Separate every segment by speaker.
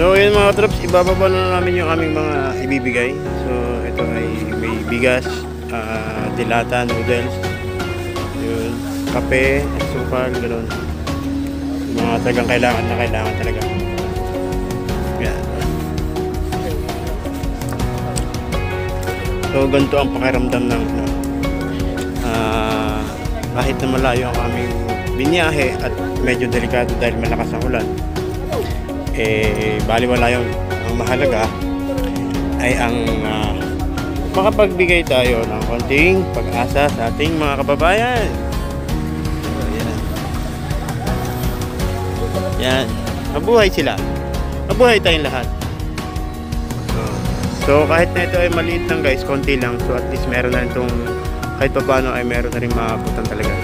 Speaker 1: So yun mga troops, ibababa na namin yung aming mga ibibigay. So ito ay may bigas, dilata, noodles, yun, kape, sukal, gano'n. Mga talagang kailangan talaga. Yan. So ganito ang pakiramdam ng kahit na malayo ang aming binyahe at medyo delikado dahil malakas ang ulan, baliwala yung ang mahalaga ay ang makapagbigay tayo ng konting pag-asa sa ating mga kababayan. So, yan, mabuhay sila, mabuhay tayong lahat. So kahit na ito ay maliit lang guys, konti lang, so at least meron na itong kahit pa paano ay meron na rin maabutan talaga.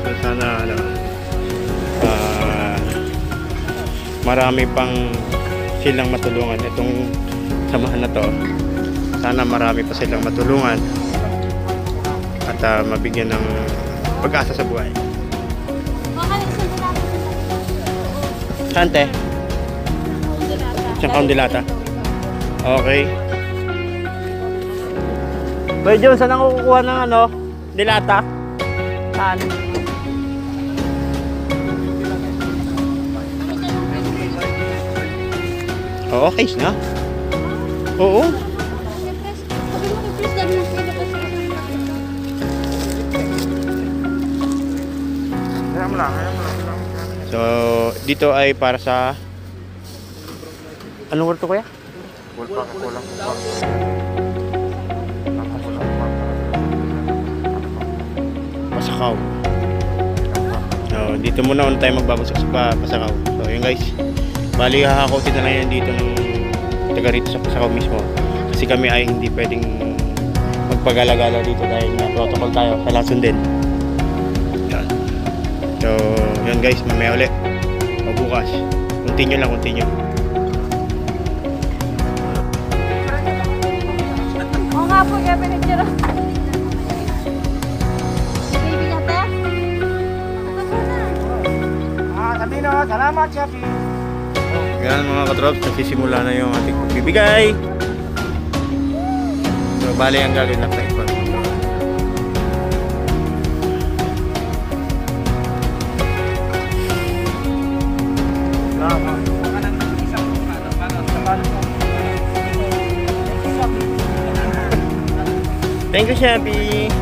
Speaker 1: So sana marami pang silang matulungan itong samahan na to. Sana marami pa silang matulungan at mabigyan ng pag-asa sa buhay. Sante? Siyang kaundilata. Okay. Boy John, saan ako kukuha ng dilata? Saan? Oo, case na? Oo. So, dito ay para sa anong word to kuya? Pasakaw. So, dito muna tayo magbabasok sa Pasakaw. So, yun guys. Bali, hahakotin na lang yan dito ng taga rito sa Pasakaw mismo. Kasi kami ay hindi pwedeng magpagala-gala dito dahil na protocol tayo. Kailangan sundin. Yan. So, yun guys. Mamaya ulit. Bukas. Continue lang, continue.
Speaker 2: Oo nga po, kaya pinagtira. Baby niya, te?
Speaker 3: Sabi na, salamat, Shafi.
Speaker 1: Yan mga katrops, nagsisimula na yung ating pagbibigay. So, bali ang gagawin lang sa iba. Thank you, Shafi.